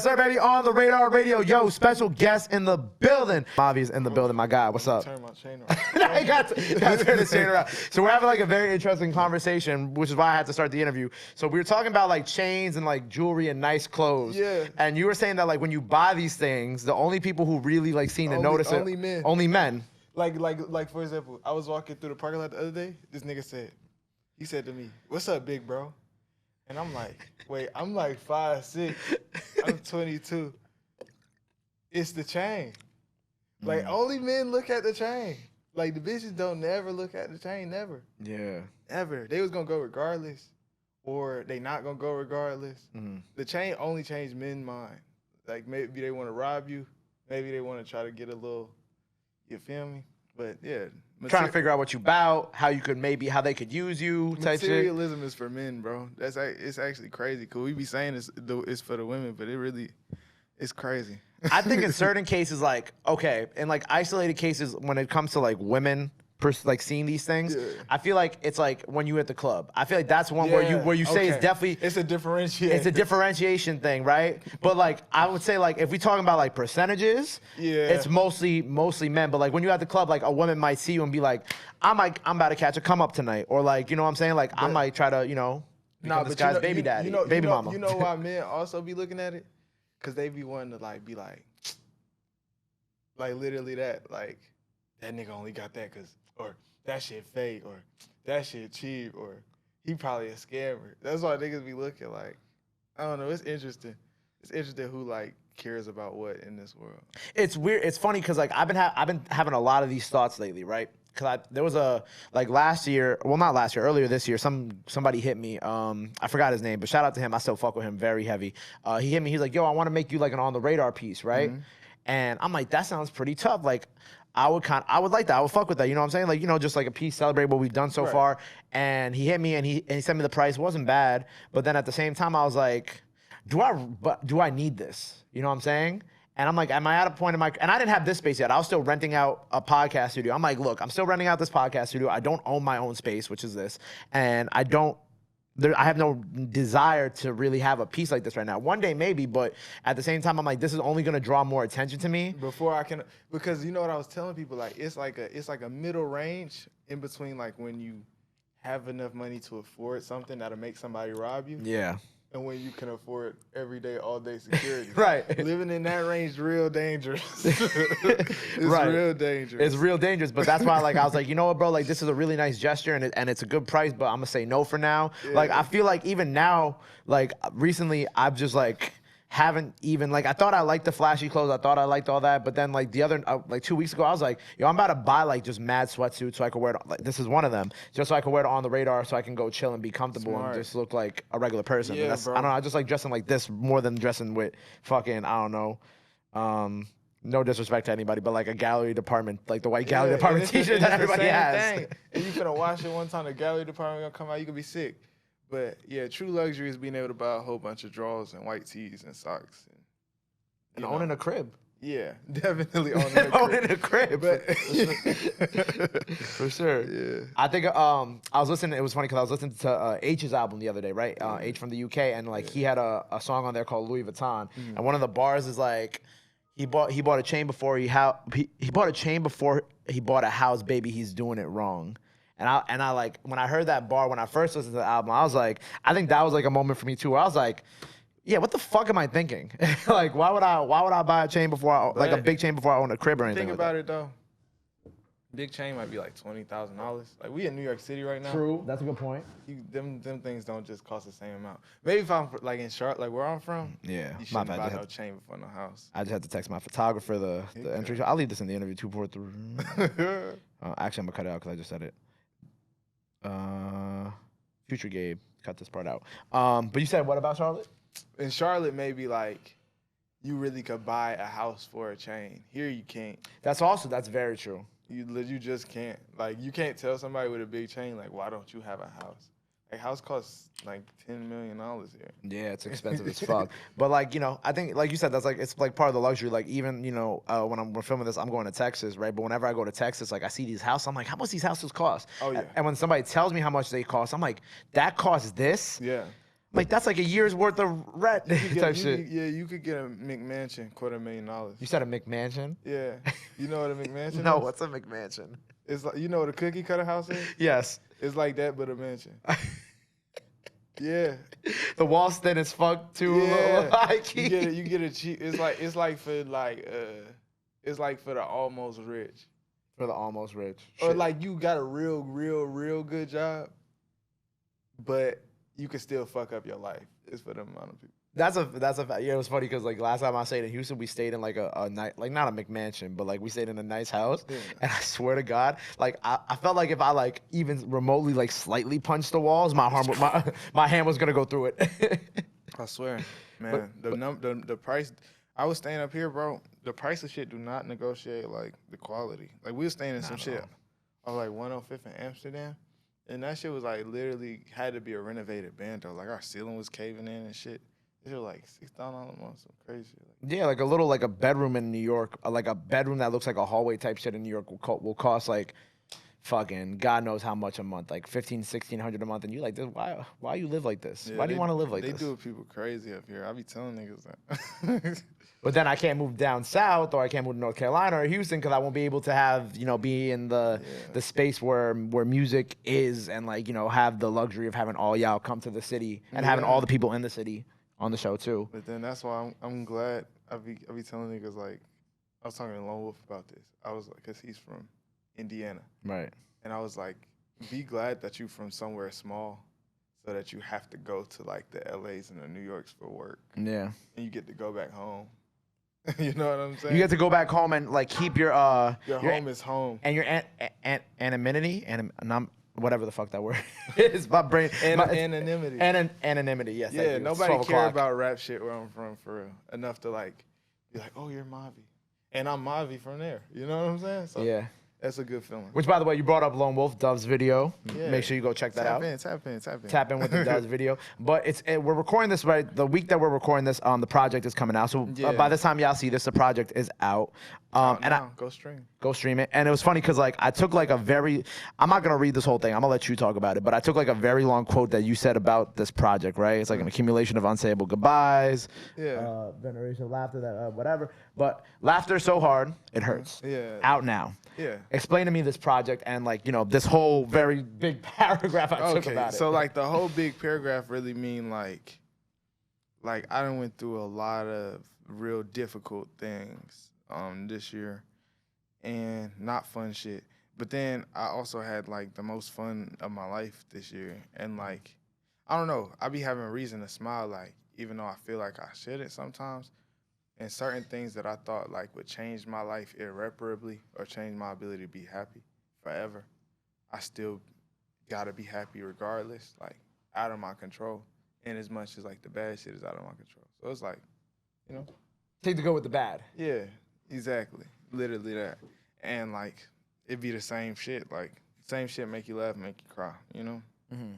Sir, baby, on the Radar Radio. Yo, special guest in the building. Mavi's in the building, my guy. What's up? Turn my chain around. I got to turn the chain around. So we're having like a very interesting conversation, which is why I had to start the interview. So we were talking about like chains and like jewelry and nice clothes. Yeah. And you were saying that like when you buy these things, the only people who really like seem to notice only it, men. only men. Like for example, I was walking through the parking lot the other day. This nigga said to me, "What's up, big bro?" And I'm like, wait, I'm like 5'6". I'm 22. It's the chain. Like, only men look at the chain. Like, the bitches don't never look at the chain, never. Yeah. Ever. They was gonna go regardless, or they not gonna go regardless. The chain only changed men's mind. Like, maybe they want to rob you. Maybe they want to try to get a little, you feel me? But, yeah. Trying to figure out what you about, how you could how they could use you, type shit. Materialism is for men, bro. It's actually crazy. Cause we be saying it's for the women, but it's crazy. I think in certain cases, like, okay, in like isolated cases, when it comes to like women, like seeing these things, I feel like it's like when you at the club. I feel like that's one where you say it's definitely it's a differentiation. It's a differentiation thing, right? But like I would say like if we talking about like percentages, it's mostly men. But like when you at the club, like a woman might see you and be like, I'm about to catch a come up tonight, or like you know what I'm saying, like I might try to become this guy's baby daddy, baby mama. You know why men also be looking at it? Cause they be wanting to like be like literally that like that nigga only got that cause or that shit fake or that shit cheap or he probably a scammer. That's why niggas be looking like I don't know. It's interesting. It's interesting who like cares about what in this world. It's weird. It's funny because like I've been having a lot of these thoughts lately, right? Cause there was a like last year, well not last year, earlier this year, somebody hit me. I forgot his name, but shout out to him. I still fuck with him very heavy. He hit me. He's like, "Yo, I want to make you like an on the radar piece, right?" And I'm like, that sounds pretty tough. Like, I would like that. I would fuck with that. You know what I'm saying? Like, just like a piece, celebrate what we've done so far. And he hit me and he sent me the price. It wasn't bad, but then at the same time, I was like, do I need this? You know what I'm saying? And I'm like, am I at a point in and I didn't have this space yet. I was still renting out a podcast studio. I'm like, look, I'm still renting out this podcast studio. I don't own my own space, which is this. And I have no desire to really have a piece like this right now. One day maybe, but at the same time, I'm like, this is only gonna draw more attention to me. Because you know what I was telling people, like it's like a middle range in between like when you have enough money to afford something that'll make somebody rob you. Yeah. And when you can afford everyday, all-day security. Right. Living in that range is real dangerous. It's real dangerous. It's real dangerous, but that's why like I was like, you know what, bro? Like this is a really nice gesture and it's a good price, but I'm gonna say no for now. Yeah. Like I feel like even now, like recently, I've just like haven't even like I thought I liked the flashy clothes. I thought I liked all that, but then like the other like 2 weeks ago, I was like, yo, I'm about to buy like just mad sweatsuits so I can wear it. Like this is one of them, just so I can wear it on the radar, so I can go chill and be comfortable and just look like a regular person. Yeah, I don't know. I just like dressing like this more than dressing with fucking I don't know. No disrespect to anybody, but like a gallery department, like the white gallery department T-shirt that everybody has. And you finna wash it one time, the gallery department gonna come out, you gonna be sick. But yeah, true luxury is being able to buy a whole bunch of drawers and white tees and socks. And owning a crib. Yeah, definitely owning a crib. Owning a crib. But for sure. Yeah. I think I was listening, it was funny because I was listening to H's album the other day, right? H from the UK, and like he had a song on there called Louis Vuitton. And one of the bars is like, he bought a chain before he bought a chain before he bought a house, baby, he's doing it wrong. And I like when I heard that bar when I first listened to the album, I was like, I think that was like a moment for me too, where I was like, yeah, what the fuck am I thinking? Like, why would I buy a chain before like a big chain before I own a crib or anything? Think about it though. Big chain might be like $20,000. Like we in New York City right now. True, that's a good point. Them things don't just cost the same amount. Maybe if I'm like in Charlotte, like where I'm from, yeah, you shouldn't buy no chain before no house. I just had to text my photographer the entry. I'll leave this in the interview 243. Actually, I'm gonna cut it out because I just said it. Future Gabe, cut this part out. But you said what about Charlotte? In Charlotte, maybe like you really could buy a house for a chain. Here you can't. That's very true. You just can't. Like you can't tell somebody with a big chain like, why don't you have a house? Like house costs like $10 million here. Yeah, it's expensive as fuck. But like I think like you said, that's like it's like part of the luxury. Like even when we're filming this, I'm going to Texas, right? But whenever I go to Texas, like I see these houses, I'm like, how much these houses cost? Oh yeah. And when somebody tells me how much they cost, I'm like, that costs this. Yeah. Like that's like a year's worth of rent type shit. You could get a McMansion, $250,000. You said a McMansion? Yeah, you know what a McMansion No, is? what's a McMansion? It's like, you know what a cookie cutter house is? Yes. It's like that, but a mansion. Yeah. The wall's thin as fuck too. Yeah. High key. You get it cheap. It's like for the almost rich. For the almost rich. Or Shit. like you got a real good job, but you can still fuck up your life. It's for them amount of people. That's a fact. Yeah, it was funny because like last time I stayed in Houston, we stayed in like a night, like not a McMansion, but like we stayed in a nice house. Yeah. And I swear to God, like I felt like if I like even remotely like slightly punched the walls, my hand was gonna go through it. I swear, man. The price. I was staying up here, bro. The price of shit do not negotiate like the quality. Like we was staying in some shit of like 105th in Amsterdam, and that shit was like literally had to be a renovated bando. Like our ceiling was caving in and shit. It was like $6,000 a month, some crazy shit. Yeah, like a little like a bedroom in New York, like a bedroom that looks like a hallway type shit in New York will cost like fucking God knows how much a month, like $1,500-$1,600 a month, and you like this? Why you live like this? Yeah, why do you want to live like this? this? They do people crazy up here. I be telling niggas that. But then I can't move down south, or I can't move to North Carolina or Houston because I won't be able to have, be in the space where music is, and like, have the luxury of having all y'all come to the city and having all the people in the city on the show too. But then that's why I'm glad I be telling niggas, like, I was talking to Lone Wolf about this. I was like, cause he's from Indiana. Right. And I was like, be glad that you from somewhere small so that you have to go to like the LAs and the New Yorks for work. Yeah. And you get to go back home. You know what I'm saying? You get to go back home and like keep your home is home. And your anonymity and whatever the fuck that word is. My brain. Anonymity. Anonymity, yes. Yeah, nobody care about rap shit where I'm from for real. Enough to like be like, oh, you're Mavi. And I'm Mavi from there. You know what I'm saying? So yeah. That's a good feeling. Which, by the way, you brought up Lone Wolf Dove's video. Yeah. Make sure you go check that out. Tap in. Tap in with the Dove's video. But we're recording this right the week that we're recording this. The project is coming out. So by the time y'all see this, the project is out. Go stream. Go stream it. And it was funny because like I took like I'm not gonna read this whole thing. I'm gonna let you talk about it. But I took like a very long quote that you said about this project. Right? It's like an accumulation of unsayable goodbyes. Yeah. Veneration of laughter. That whatever. But laughter so hard it hurts. Yeah. Out now. Yeah. Explain to me this project and like this whole very big paragraph I took about it. So like the whole big paragraph really mean like I done went through a lot of real difficult things this year and not fun shit. But then I also had like the most fun of my life this year, and like I don't know, I be having reason to smile, like even though I feel like I shouldn't sometimes. And certain things that I thought like would change my life irreparably or change my ability to be happy forever, I still gotta be happy regardless, like out of my control. And as much as like the bad shit is out of my control. So it's like, take the good with the bad. Yeah, exactly. Literally that. And like it be the same shit. Like same shit make you laugh, make you cry, Mm-hmm.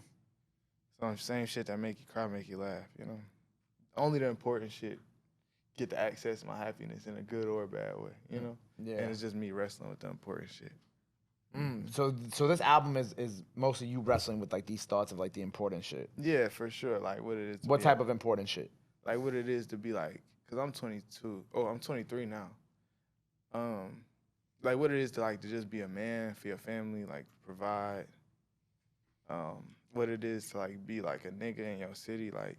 So same shit that make you cry, make you laugh, Only the important shit get to access my happiness in a good or a bad way, Yeah. And it's just me wrestling with the important shit. So this album is mostly you wrestling with like these thoughts of like the important shit. Yeah, for sure. Like what it is. What type of important shit? Like what it is to be like, cause I'm 22. Oh, I'm 23 now. Like what it is to like to just be a man for your family, like provide. What it is to like be like a nigga in your city, like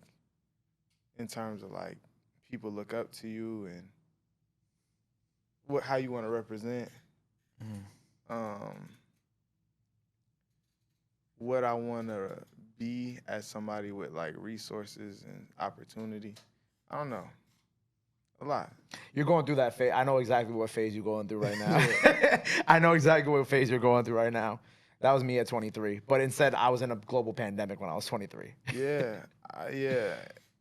in terms of like people look up to you and how you want to represent. What I want to be as somebody with like resources and opportunity. I don't know. A lot. You're going through that phase. I know exactly what phase you're going through right now. I know exactly what phase you're going through right now. That was me at 23. But instead, I was in a global pandemic when I was 23. Yeah.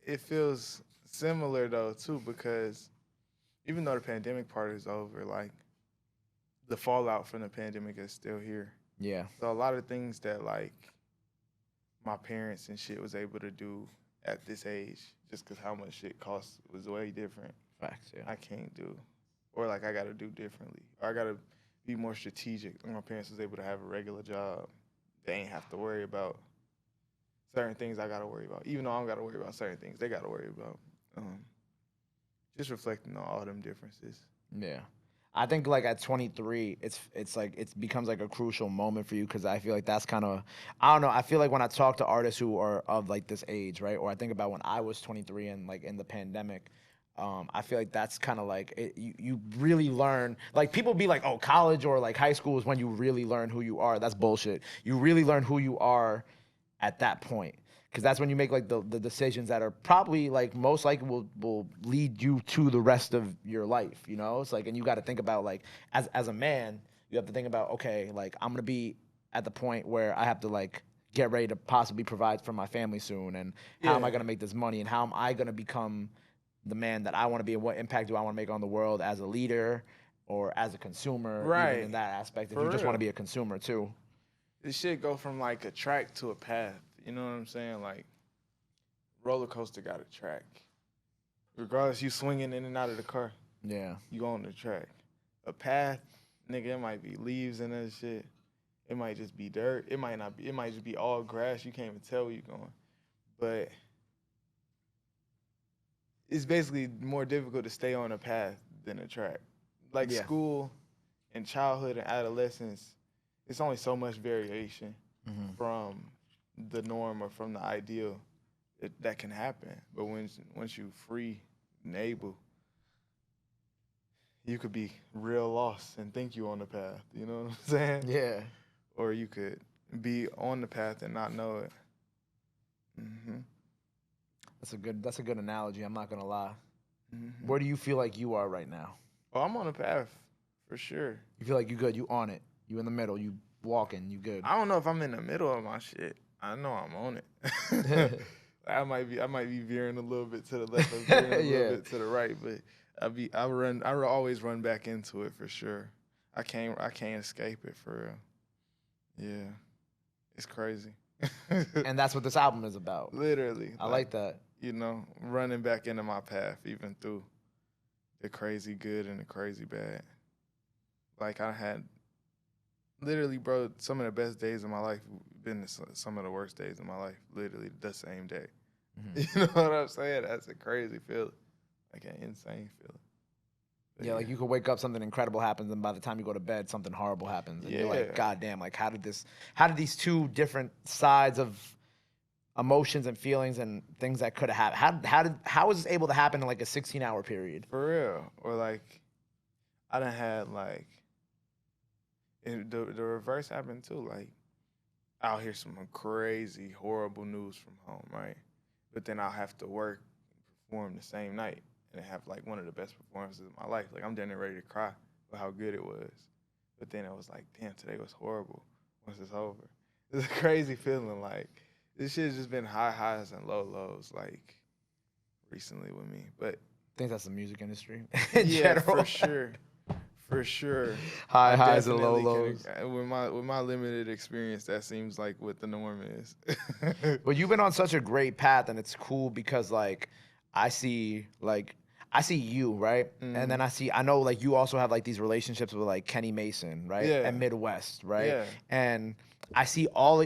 It feels similar though too, because even though the pandemic part is over, like the fallout from the pandemic is still here. Yeah. So a lot of things that like my parents and shit was able to do at this age, just because how much shit costs was way different. Facts, yeah. I can't do, or like I got to do differently, or I got to be more strategic. Like my parents was able to have a regular job. They ain't have to worry about certain things I gotta worry about. Even though I don't gotta worry about certain things, they gotta worry about. Just reflecting on all them differences. Yeah. I think like at 23, it's like it becomes like a crucial moment for you because I feel like that's kind of I don't know. I feel like when I talk to artists who are of like this age, right, or I think about when I was 23 and like in the pandemic, I feel like that's kind of like you really learn. Like people be like, oh, college or like high school is when you really learn who you are. That's bullshit. You really learn who you are at that point because that's when you make like the decisions that are probably like most likely will lead you to the rest of your life, you know. It's like, and you got to think about like as a man, you have to think about, okay, like I'm gonna be at the point where I have to like get ready to possibly provide for my family soon, and how am I Yeah. gonna make this money, and how am I gonna become the man that I want to be, and what impact do I want to make on the world as a leader or as a consumer, even in Right. that aspect, if you For just want to real. be a consumer too. This shit go from like a track to a path. You know what I'm saying? Like roller coaster got a track. Regardless, you swinging in and out of the car, Yeah. you on the track. A path, nigga, it might be leaves and that shit. It might just be dirt. It might not be. It might just be all grass. You can't even tell where you're going. But it's basically more difficult to stay on a path than a track. Like Yeah. school and childhood and adolescence, it's only so much variation Hmm. from the norm or from the ideal that can happen. But once you free and able, you could be real lost and think you on the path. You know what I'm saying? Yeah. Or you could be on the path and not know it. Hmm. That's a good analogy. I'm not gonna lie. Hmm. Where do you feel like you are right now? Oh, I'm on the path for sure. You feel like you good. You on it. You in the middle. You walking. You good. I don't know if I'm in the middle of my shit. I know I'm on it. I might be veering a little bit to the left or veering a little Yeah. bit to the right, but I always run back into it for sure. I can't escape it for real. Yeah. It's crazy. And that's what this album is about. Literally, I like that. running back into my path even through the crazy good and the crazy bad. Like I had literally, bro, some of the best days of my life been some of the worst days of my life. Literally the same day. Mhm. You know what I'm saying? That's a crazy feeling, like an insane feeling. But Yeah, like you could wake up, something incredible happens, and by the time you go to bed, something horrible happens, and you're like, yeah, God damn! Like, how did these two different sides of emotions and feelings and things that could have happened, how was this able to happen in like a 16-hour period? for real. Or like I done had like the reverse happened too. Like I'll hear some crazy horrible news from home, right? But then I'll have to work and perform the same night and have like one of the best performances of my life. Like I'm down there ready to cry for how good it was. But then it was like, damn, today was horrible. Once it's over, it's a crazy feeling. Like this shit's just been high highs and low lows, like recently with me. But I think that's the music industry in yeah, for general. sure, for sure. High I highs and low definitely lows. can. With my limited experience, that seems like what the norm is. But you've been on such a great path, and it's cool because I see like I see you, right? And then Hmm. I know like you also have like these relationships with like Kenny Mason, right? Yeah, And Midwest, right? yeah, And I see all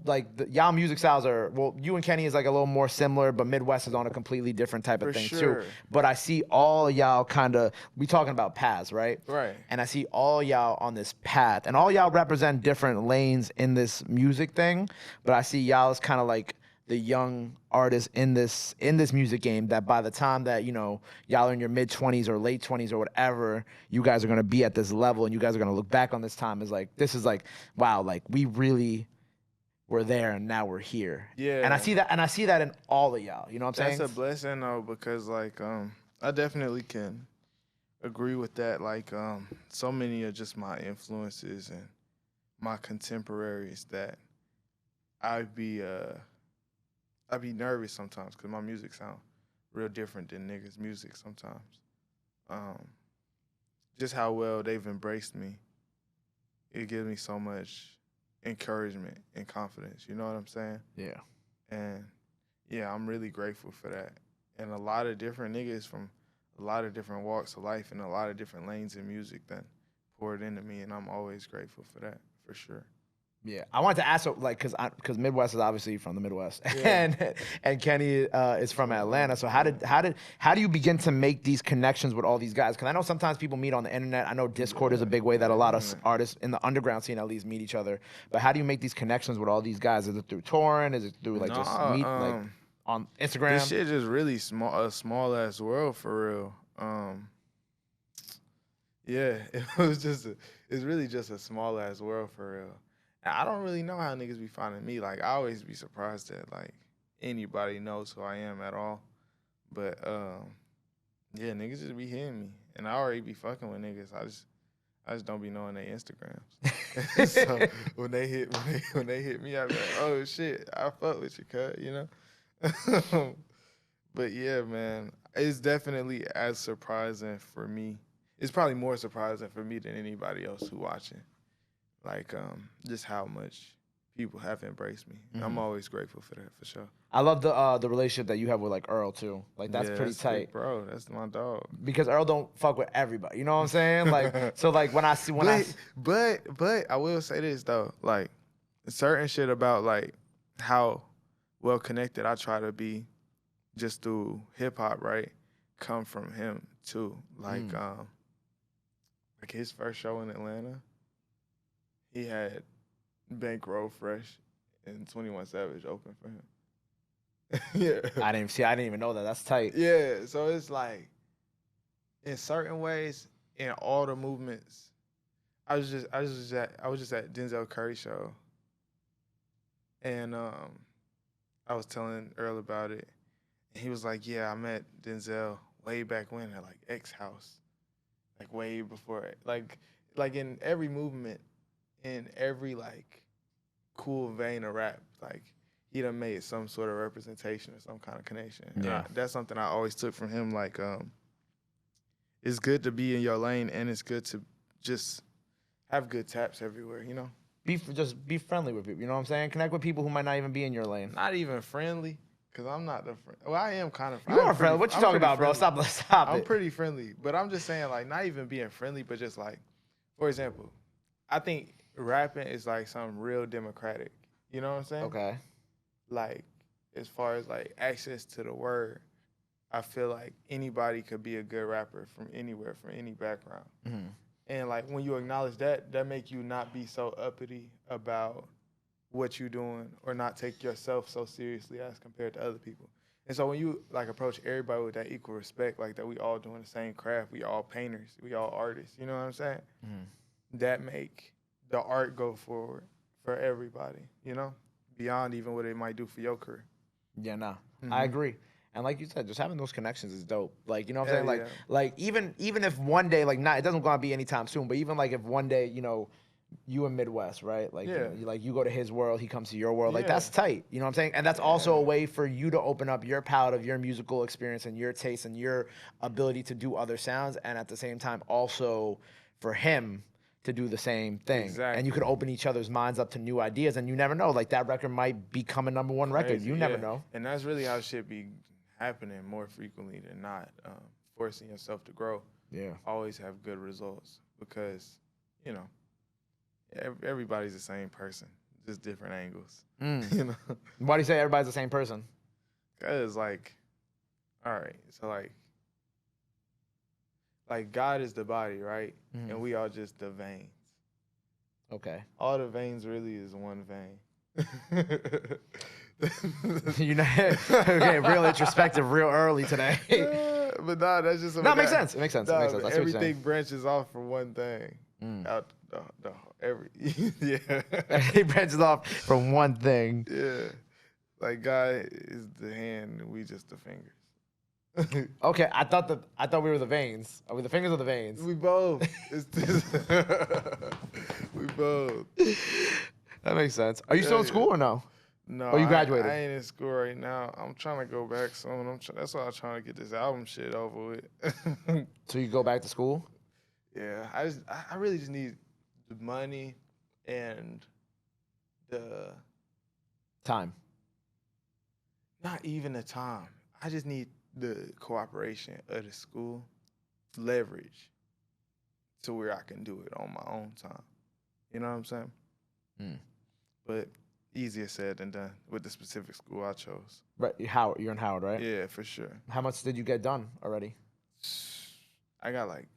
like y'all music styles are, well, you and Kenny is like a little more similar, but Midwest is on a completely different type of for thing too. sure. But I see all y'all kind of, we talking about paths, right? Right. And I see all y'all on this path, and all y'all represent different lanes in this music thing. But I see y'all as kind of like the young artists in this music game that by the time that y'all are in your mid 20s or late 20s or whatever, you guys are gonna be at this level, and you guys are gonna look back on this time as like, this is like, wow, like we really were there and now we're here. And Yeah, I see that in all of y'all. You know what I'm that's saying? a blessing though, because like I definitely can agree with that. Like so many of just my influences and my contemporaries that I'd be uh I'd be nervous sometimes because my music sound real different than niggas' music sometimes. Um, just how well they've embraced me, it gives me so much encouragement and confidence. You know what I'm saying? Yeah. And yeah, I'm really grateful for that. And a lot of different niggas from a lot of different walks of life and a lot of different lanes in music that poured into me, and I'm always grateful for that, for sure. Yeah, I wanted to ask, like, cause Midwest is obviously from the Midwest, Yeah. and Kenny is from Atlanta. So how do you begin to make these connections with all these guys? Cause I know sometimes people meet on the internet. I know Discord is a big way that a lot of artists in the underground scene at least meet each other. But how do you make these connections with all these guys? Is it through touring? Is it through like just Nah, meet like on this Instagram? shit just really a small ass world for real. Yeah, it's really just a small ass world for real. And I don't really know how niggas be finding me. Like I always be surprised that like anybody knows who I am at all. But yeah, niggas just be hitting me, and I already be fucking with niggas. I just don't be knowing their Instagrams. So when they hit me, I be like, oh shit, I fuck with you, cut, you know. But yeah, man, it's definitely as surprising for me. It's probably more surprising for me than anybody else who watching. Like just how much people have embraced me. I'm always grateful for that, for sure. I love the relationship that you have with like Earl too. Like that's pretty tight. Big bro. That's my dog. Because Earl don't fuck with everybody. You know what I'm saying? Like so like when but I will say this though, like certain shit about like how well connected I try to be just through hip hop, right? Come from him too. Like his first show in Atlanta, he had Bankroll Fresh and 21 Savage open for him. Yeah. I didn't even know that. That's tight. Yeah. So it's like in certain ways, in all the movements, I was just at Denzel Curry show. And I was telling Earl about it. And he was like, yeah, I met Denzel way back when at like X House. Like way before like in every movement, in every like cool vein of rap, like he done made some sort of representation or some kind of connection. Yeah. That's something I always took from him. Like, it's good to be in your lane, and it's good to just have good taps everywhere, you know? Just be friendly with people. You know what I'm saying? Connect with people who might not even be in your lane. Not even friendly, because I'm not the friend. Well, I am kind of friendly. You are friendly. What you talking about, bro? Stop it. I'm pretty friendly, but I'm just saying, like, not even being friendly, but just like, for example, I think rapping is like something real democratic. You know what I'm saying? Okay. Like, as far as like access to the word, I feel like anybody could be a good rapper from anywhere, from any background. Mm-hmm. And like when you acknowledge that, that make you not be so uppity about what you're doing or not take yourself so seriously as compared to other people. And so when you like approach everybody with that equal respect, like that we all doing the same craft, we all painters, we all artists, you know what I'm saying? That make the art go forward for everybody, you know? Beyond even what it might do for your career. Yeah, nah. I agree. And like you said, just having those connections is dope. Like, you know what I'm saying? Like even if one day, like not, it doesn't gonna be anytime soon, but even like if one day, you know, you in Midwest, right? Like, you go to his world, he comes to your world. Like that's tight. You know what I'm saying? And that's also a way for you to open up your palette of your musical experience and your taste and your ability to do other sounds. And at the same time, also for him to do the same thing. Exactly. And you could open each other's minds up to new ideas, and you never know. Like that record might become a #1 record. You never know. And that's really how shit be happening more frequently than not. Forcing yourself to grow. Yeah. Always have good results because, you know, everybody's the same person, just different angles. You know. Why do you say everybody's the same person? Cause like, all right, so like God is the body, right? And we are just the veins. Okay. All the veins really is one vein. You know, getting real introspective real early today. But nah, that's just no. It makes sense. It makes sense. It makes sense. That's everything branches off from one thing. Out yeah. Everything branches off from one thing. Yeah, like God is the hand, and we just the fingers. Okay, I thought we were the veins. Are we the fingers or the veins? We both. We both. That makes sense. Are you still in school or no? No. Or you graduated? I ain't in school right now. I'm trying to go back soon. That's why I'm trying to get this album shit over with. So you go back to school? Yeah. I really just need the money and the time. Not even the time. I just need the cooperation of the school, leverage to where I can do it on my own time. You know what I'm saying? but easier said than done with the specific school I chose. Right, you're in Howard, right? Yeah, for sure. How much did you get done already? I got like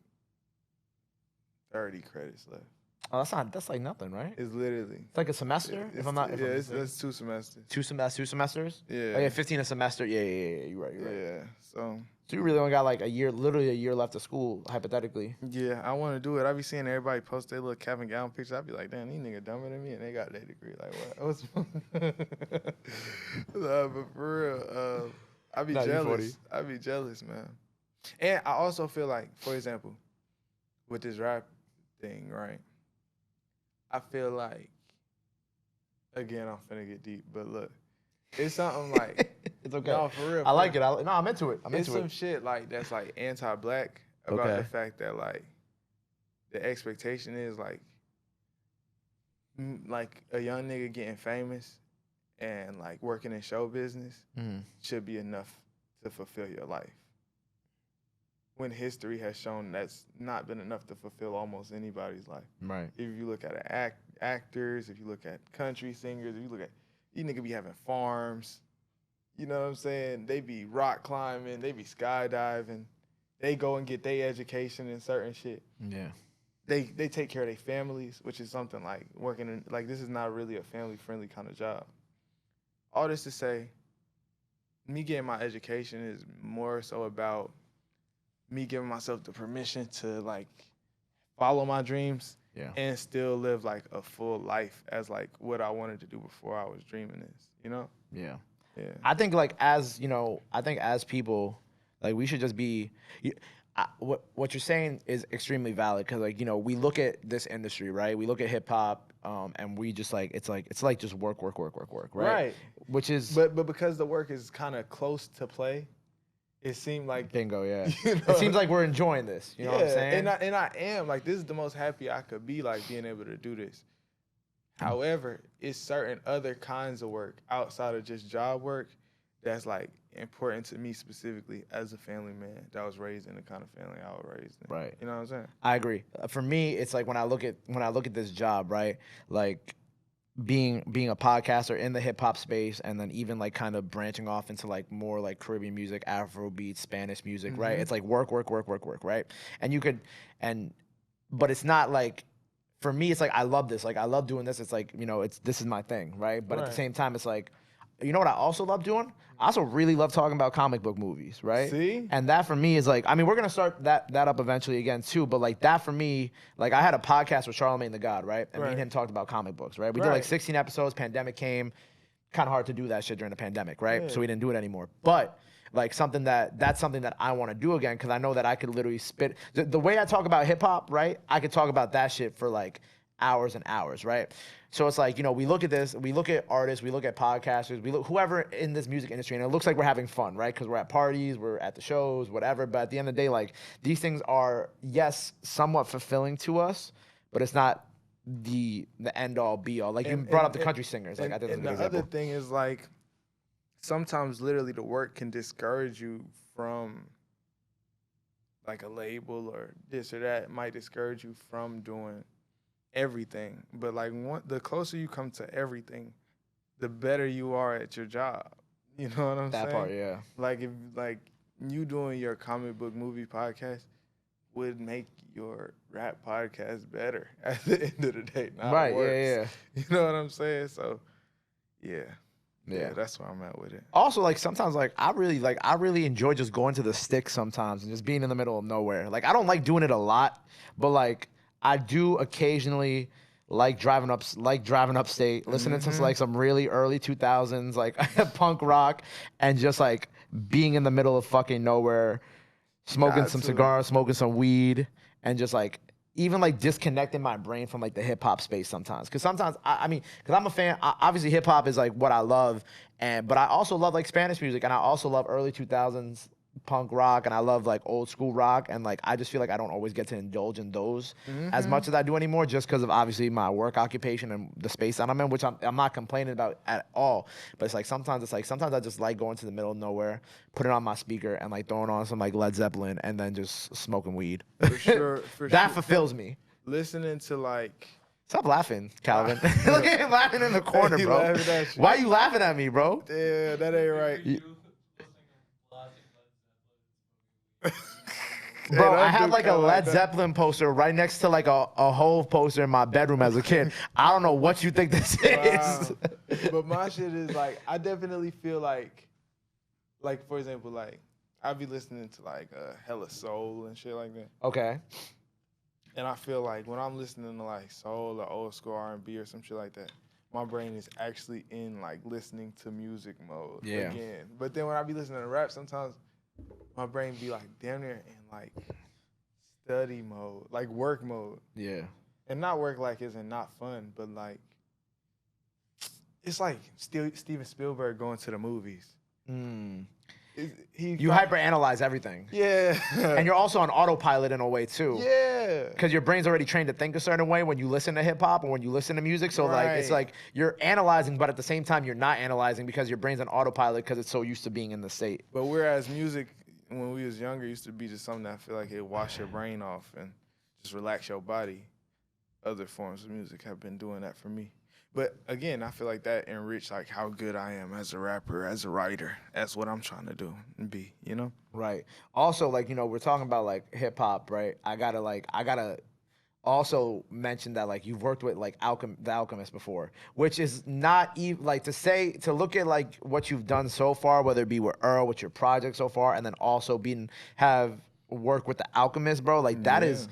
30 credits left. Oh, that's like nothing, right? It's literally. It's like a semester, if I'm not. If I'm mistaken. It's 2 semesters. Two semesters. Yeah. Oh, yeah, 15 a semester. Yeah. You're right. Yeah. So you really only got like literally a year left of school, hypothetically. yeah, I want to do it. I be seeing everybody post their little cap and gown pictures. I be like, damn, these niggas dumber than me, and they got their degree. Like what? What's but for real, I be jealous. I be jealous, man. And I also feel like, for example, with this rap thing, right? I feel like, again, I'm finna get deep, but look, it's something like, it's okay. No, for real. I like it. I'm into it. It's some shit like that's like anti-black about the fact that like the expectation is like a young nigga getting famous and like working in show business should be enough to fulfill your life. When history has shown that's not been enough to fulfill almost anybody's life. Right. If you look at actors, if you look at country singers, if you look at, these niggas be having farms, you know what I'm saying? They be rock climbing, they be skydiving, they go and get their education in certain shit. Yeah. They take care of their families, which is something like working in, like this is not really a family-friendly kind of job. All this to say, me getting my education is more so about me giving myself the permission to like follow my dreams and still live like a full life as like what I wanted to do before I was dreaming this, you know? Yeah. Yeah. I think like as people, like we should just be, what you're saying is extremely valid because like, we look at this industry, right? We look at hip hop and we just like, it's like just work, right? Right. Which is. But because the work is kind of close to play, it seemed like bingo, yeah. You know? It seems like we're enjoying this. You know what I'm saying? And I am like this is the most happy I could be like being able to do this. However, it's certain other kinds of work outside of just job work that's like important to me specifically as a family man that was raised in the kind of family I was raised in. Right. You know what I'm saying? I agree. For me, it's like when I look at this job, right? Like being a podcaster in the hip hop space and then even like kind of branching off into like more like Caribbean music, Afrobeat, Spanish music, right? It's like work, right? But it's not like, for me, it's like I love this. Like I love doing this. It's like, this is my thing, right? But at the same time, it's like, you know what I also love doing? I also really love talking about comic book movies, right? See? And that for me is like, I mean, we're gonna start that up eventually again too, but like that for me, like I had a podcast with Charlemagne the God, right? And me and him talked about comic books, right? We did like 16 episodes, pandemic came, kind of hard to do that shit during the pandemic, right? So we didn't do it anymore. But like that's something that I want to do again because I know that I could literally spit. The way I talk about hip hop, right? I could talk about that shit for like hours and hours, right? So it's like, we look at this, we look at artists, we look at podcasters, we look whoever in this music industry, and it looks like we're having fun, right? Because we're at parties, we're at the shows, whatever. But at the end of the day, like these things are, yes, somewhat fulfilling to us, but it's not the end all be all. Like you brought up the country singers. Like I think that's a good example. The other thing is like sometimes literally the work can discourage you from like a label or this or that. It might discourage you from doing everything, but like the closer you come to everything, the better you are at your job. You know what I'm saying? That part, yeah. Like if like you doing your comic book movie podcast would make your rap podcast better at the end of the day. Not right? worse. Yeah. You know what I'm saying? So, yeah, that's where I'm at with it. Also, like sometimes, like I really enjoy just going to the sticks sometimes and just being in the middle of nowhere. Like I don't like doing it a lot, but like I do occasionally like driving upstate, listening to like some really early 2000s like punk rock, and just like being in the middle of fucking nowhere, smoking some cigars, smoking some weed, and just like even like disconnecting my brain from like the hip hop space sometimes. Because sometimes I mean, because I'm a fan. Obviously, hip hop is like what I love, but I also love like Spanish music, and I also love early 2000s punk rock, and I love like old school rock, and like I just feel like I don't always get to indulge in those as much as I do anymore, just because of obviously my work occupation and the space that I'm in, which I'm not complaining about at all. But it's like sometimes I just like going to the middle of nowhere, putting on my speaker and like throwing on some like Led Zeppelin and then just smoking weed. For sure, that fulfills me. Listening to like Stop laughing, Calvin. Look at him laughing in the corner, He bro. laughing at you. Why are you laughing at me, bro? Yeah, that ain't right. Bro, Hey, I don't had do like a Cal like Led that. Zeppelin poster right next to like a Hove poster in my bedroom as a kid. I don't know what you think this is. Wow. But my shit is like, I definitely feel like for example, like I be listening to like hella soul and shit like that, Okay. and I feel like when I'm listening to like soul or old school R&B or some shit like that, my brain is actually in like listening to music mode again. But then when I be listening to rap, sometimes my brain be like damn near in like study mode, like work mode. Yeah. And not work like isn't not fun, but like it's like Steven Spielberg going to the movies. Mm. He You hyperanalyze everything. Yeah. And you're also on autopilot in a way too. Yeah. Because your brain's already trained to think a certain way when you listen to hip hop or when you listen to music. So like it's like you're analyzing, but at the same time you're not analyzing because your brain's on autopilot because it's so used to being in the state. But whereas music, when we was younger, used to be just something that I feel like it wash your brain off and just relax your body. Other forms of music have been doing that for me. But again, I feel like that enriched like how good I am as a rapper, as a writer. That's what I'm trying to do and be, you know? Right. Also, like, you know, we're talking about like hip hop, right? I gotta also mention that like you've worked with like the Alchemist before, which is not even like to look at like what you've done so far, whether it be with Earl, with your project so far, and then also have worked with the Alchemist, bro. Like that is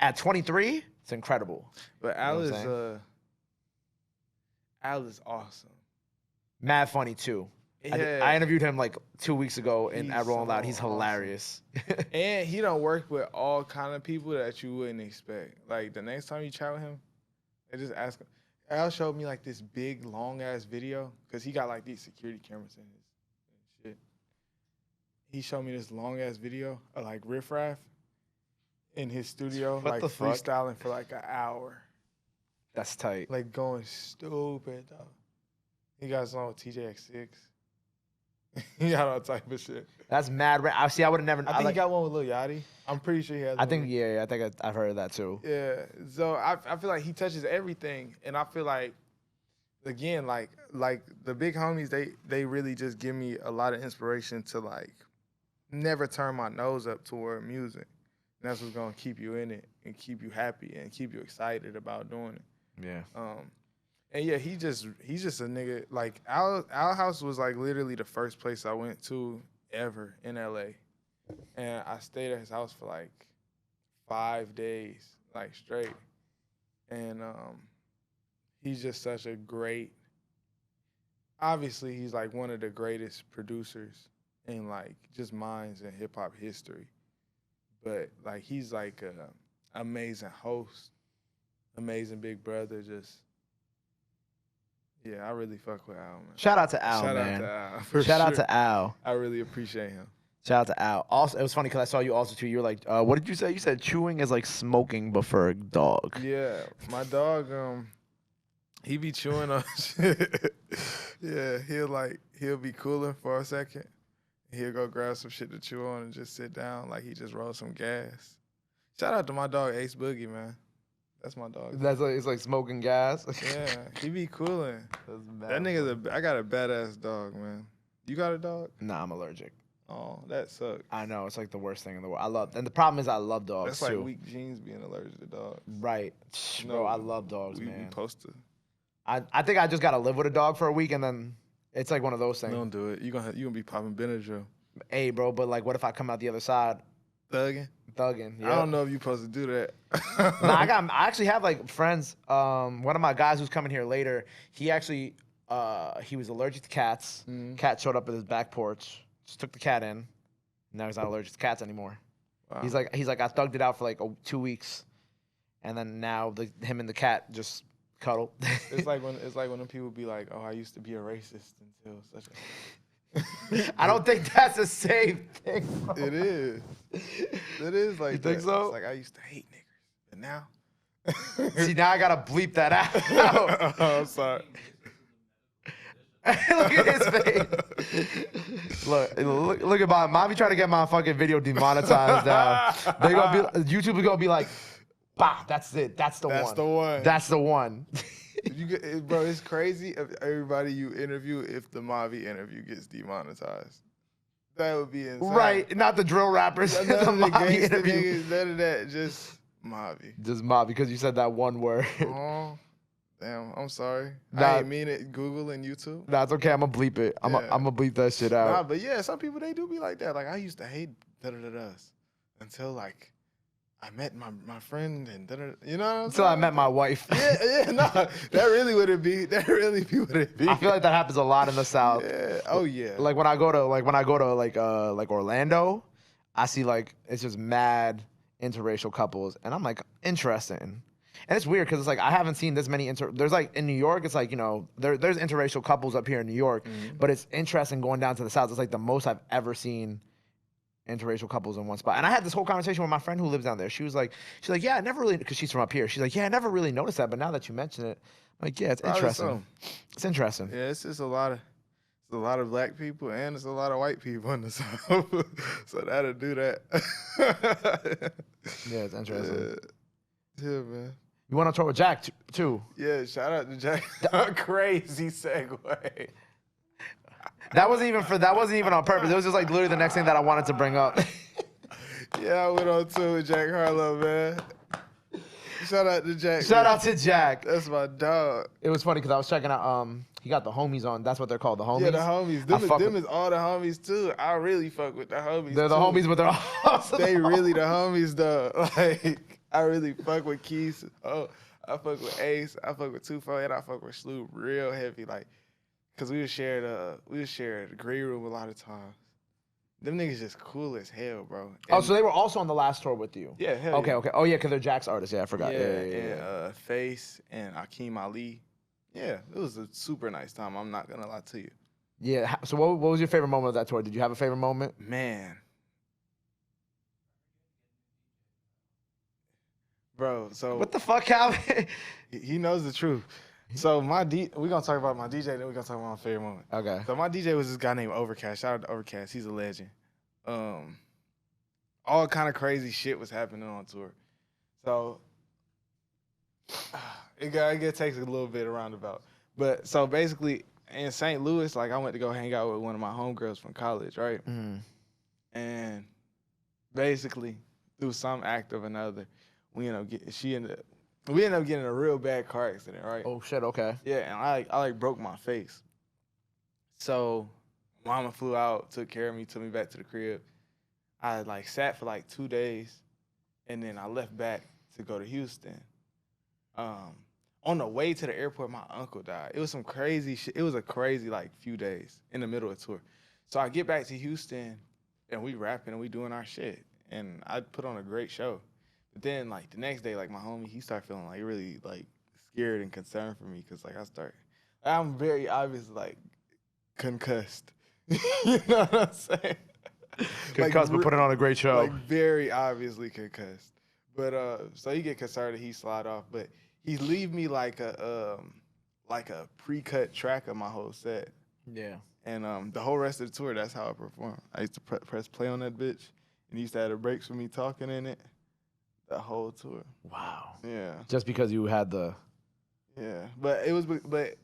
at 23, it's incredible. But Al is awesome. Mad funny too. Yeah. I interviewed him like 2 weeks ago at Rolling Loud. He's so hilarious. And he don't work with all kind of people that you wouldn't expect. Like the next time you chat with him, they just ask him. Al showed me like this big long ass video because he got like these security cameras in his shit. He showed me this long ass video of like Riff Raff in his studio, What like the fuck? freestyling for like an hour. That's tight. Like going stupid though. He got a song with TJX6. He got all type of shit. That's mad. I see. I would have never. I think he got one with Lil Yachty. I'm pretty sure he has. I think I think I've heard of that too. Yeah. So I feel like he touches everything, and I feel like again like the big homies they really just give me a lot of inspiration to like never turn my nose up toward music. And that's what's gonna keep you in it and keep you happy and keep you excited about doing it. Yeah. And yeah, he's just a nigga. Like Al house was like literally the first place I went to ever in LA, and I stayed at his house for like 5 days, like straight. And he's just such a great. Obviously, he's like one of the greatest producers in like just minds in hip hop history. But like he's like an amazing host, amazing big brother. Just yeah, I really fuck with Al, man. Shout out to Al, Shout man. out to Al. For Shout out sure. to Al. I really appreciate him. Shout out to Al. Also, it was funny because I saw you also too. You were like, what did you say? You said chewing is like smoking, but for a dog. Yeah, my dog, he be chewing on shit. Yeah, he'll be cooling for a second. He'll go grab some shit to chew on and just sit down like he just rolled some gas. Shout out to my dog Ace Boogie, man. That's my dog. That's like it's like smoking gas. Yeah, he be cooling. That's That nigga's I got a badass dog, man. You got a dog? Nah, I'm allergic. Oh, that sucks. I know it's like the worst thing in the world. And the problem is I love dogs That's too. like weak genes being allergic to dogs. Right, bro. I love dogs, We man. supposed to. I think I just gotta live with a dog for a week and then it's like one of those things. Don't do it. You gonna be popping Benadryl. Hey, bro, but like, what if I come out the other side Thugging? thugging? I don't know if you're supposed to do that. Nah, I actually have like friends. One of my guys who's coming here later, he actually he was allergic to cats. Cat showed up at his back porch, just took the cat in. Now he's not allergic to cats anymore. Wow. He's like I thugged it out for like 2 weeks, and then now him and the cat just cuddle. It's like when them people be like, "Oh, I used to be a racist until such a." I don't think that's the same thing, bro. It is. It is like You think that. so? It's like I used to hate niggas, but now. See, now I gotta bleep that out. Oh, I'm sorry. Look at his face. Look at Mavi trying to get my fucking video demonetized now. YouTube is gonna be like, Bah, that's it. That's the That's one. the one. That's the one. Bro, it's crazy if everybody you interview, if the Mavi interview gets demonetized. That would be insane. Right, not the drill rappers. None the of the Mavi gangster interview. niggas, none of that, just Mavi. Just Mavi, because you said that one word. Oh, damn, I'm sorry. Nah. I ain't mean it, Google and YouTube. Nah, it's okay. I'm gonna bleep it. I'm gonna bleep that shit out. Nah, but yeah, some people, they do be like that. Like, I used to hate da-da-da-das until, like, I met my friend and da-da-da. You know what I'm Until saying? I met my wife. Yeah, no, that really would it be. That really be what it be. I feel like that happens a lot in the South. Yeah. Oh yeah. Like when I go to like Orlando, I see like it's just mad interracial couples, and I'm like, interesting. And it's weird because it's like I haven't seen this many there's like in New York, it's like, you know, there's interracial couples up here in New York, but it's interesting going down to the South. It's like the most I've ever seen interracial couples in one spot. And I had this whole conversation with my friend who lives down there. She's like, yeah, I never really, because she's from up here. She's like, yeah, I never really noticed that, but now that you mention it, I'm like, yeah, it's Probably interesting. so. It's interesting. Yeah, it's just a lot of black people and it's a lot of white people in the South. So that'll do that. Yeah, it's interesting. Yeah, man. You went on tour with Jack too. Yeah, shout out to Jack. Crazy segue. That wasn't even on purpose. It was just like literally the next thing that I wanted to bring up. Yeah, I went on tour with Jack Harlow, man. Shout out to Jack. Shout out to Jack. That's my dog. It was funny because I was checking out. He got the homies on. That's what they're called, the homies. Yeah, the homies. Them is all the homies too. I really fuck with the homies. They're the homies, but they're also they really the homies though. Like I really fuck with Keys. Oh, I fuck with Ace. I fuck with Tufo, and I fuck with Sloop real heavy. Like, cause we would share the green room a lot of times. Them niggas just cool as hell, bro. And so they were also on the last tour with you. Yeah, hell okay, yeah. okay. Oh yeah, because they're Jack's artists. Yeah, I forgot. And Face and Akeem Ali. Yeah, it was a super nice time. I'm not gonna lie to you. Yeah. So what was your favorite moment of that tour? Did you have a favorite moment? Man. Bro, so what the fuck, Calvin? He knows the truth. So we're gonna talk about my DJ, then we're gonna talk about my favorite moment. Okay. So my DJ was this guy named Overcast. Shout out to Overcast. He's a legend. All kind of crazy shit was happening on tour. So it takes a little bit of roundabout. But so basically in St. Louis, like I went to go hang out with one of my homegirls from college, right? Mm. And basically through some act of another, we ended up getting in a real bad car accident, right? Oh shit, okay. Yeah, and I broke my face. So mama flew out, took care of me, took me back to the crib. I like sat for like 2 days, and then I left back to go to Houston. On the way to the airport, my uncle died. It was some crazy shit. It was a crazy like few days in the middle of the tour. So I get back to Houston, and we rapping and we doing our shit, and I put on a great show. But then like the next day, like my homie, he started feeling like really like scared and concerned for me because like I'm very obviously like concussed. You know what I'm saying? Concussed, but putting on a great show. Like very obviously concussed. But so he get concerned that he slide off, but he leave me like a pre-cut track of my whole set. Yeah. And the whole rest of the tour, that's how I perform. I used to press play on that bitch, and he used to have the breaks for me talking in it. The whole tour. Wow. Yeah. Just because you had the. Yeah, but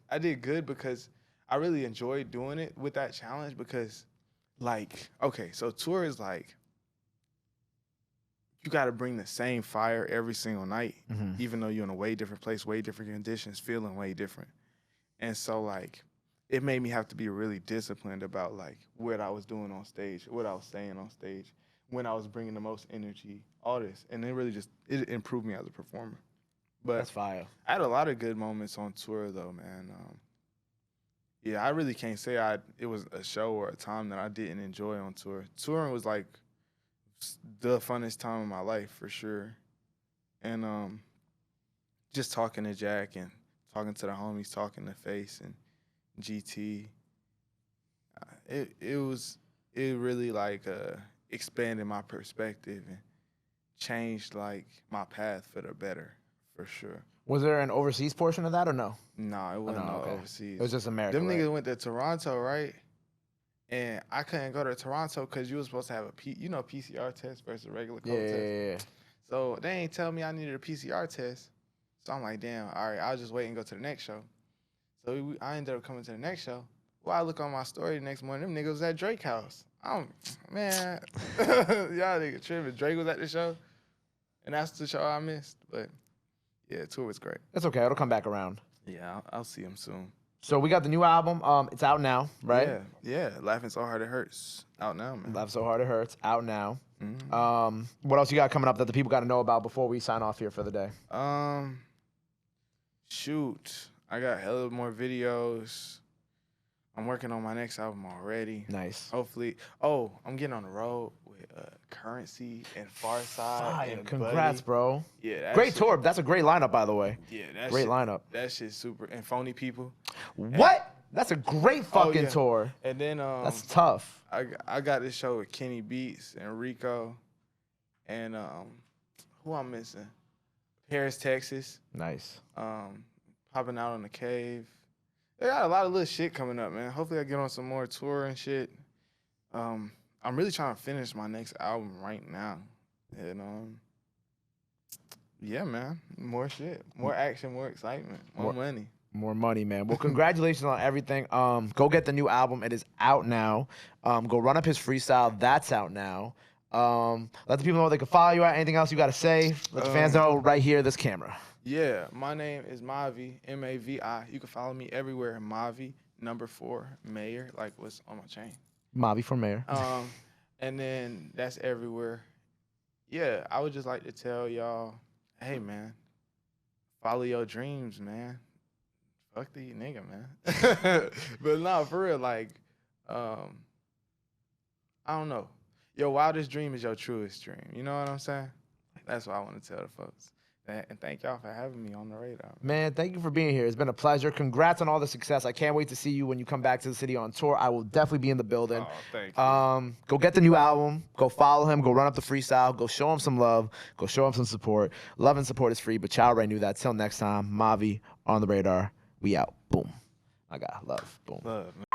I did good because I really enjoyed doing it with that challenge because, like, okay, so tour is like, you got to bring the same fire every single night, even though you're in a way different place, way different conditions, feeling way different. And so, like, it made me have to be really disciplined about, like, what I was doing on stage, what I was saying on stage, when I was bringing the most energy, all this. And it improved me as a performer. But that's fire. I had a lot of good moments on tour, though, man. Yeah, I really can't say it was a show or a time that I didn't enjoy on tour. Touring was, like, the funnest time of my life, for sure. And just talking to Jack and talking to the homies, talking to Face and GT, it really, like, expanded my perspective and changed like my path for the better, for sure. Was there an overseas portion of that or no? No, it wasn't overseas. It was just America. Them niggas went to Toronto, right? And I couldn't go to Toronto because you were supposed to have a PCR test versus a regular COVID test. So they ain't tell me I needed a PCR test. So I'm like, damn, all right, I'll just wait and go to the next show. So I ended up coming to the next show. Well, I look on my story the next morning, them niggas was at Drake house. Man, y'all nigga tripping. Drake was at the show, and that's the show I missed. But yeah, tour was great. That's okay. It'll come back around. Yeah, I'll see him soon. So we got the new album. It's out now, right? Yeah. Laughing So Hard It Hurts. Out now, man. Laugh So Hard It Hurts. Out now. Mhm. What else you got coming up that the people got to know about before we sign off here for the day? Shoot. I got hella more videos. I'm working on my next album already. Nice. Hopefully. Oh, I'm getting on the road with Currency and Farside. Fire. And Congrats, Buddy. bro. Yeah, that Great shit, tour. That's a great lineup, by the way. Yeah, Great lineup. That shit's super. And Phony People. What? That's a great fucking yeah. tour. And then That's tough. I got this show with Kenny Beats and Rico, and who I'm missing? Paris, Texas. Nice. Popping out on the Cave. They got a lot of little shit coming up, man. Hopefully I get on some more tour and shit. I'm really trying to finish my next album right now. And yeah, man. More shit. More action, more excitement, more money. More money, man. Well, congratulations on everything. Go get the new album. It is out now. Go run up his freestyle. That's out now. Let the people know they can follow you at. Anything else you got to say? Let the fans know right here, this camera. Yeah, my name is Mavi, M-A-V-I. You can follow me everywhere. Mavi, #4, Mayor, like what's on my chain. Mavi for mayor. And then that's everywhere. Yeah, I would just like to tell y'all, hey, man, follow your dreams, man. Fuck the nigga, man. But no, for real, like, I don't know. Your wildest dream is your truest dream. You know what I'm saying? That's what I want to tell the folks. And thank y'all for having me on the radar. Man, thank you for being here. It's been a pleasure. Congrats on all the success. I can't wait to see you when you come back to the city on tour. I will definitely be in the building. Oh, thank you. Go get the new album. Go follow him. Go run up the freestyle. Go show him some love. Go show him some support. Love and support is free, but y'all already knew that. Till next time, Mavi on the radar. We out. Boom. I got love. Boom. Love, man.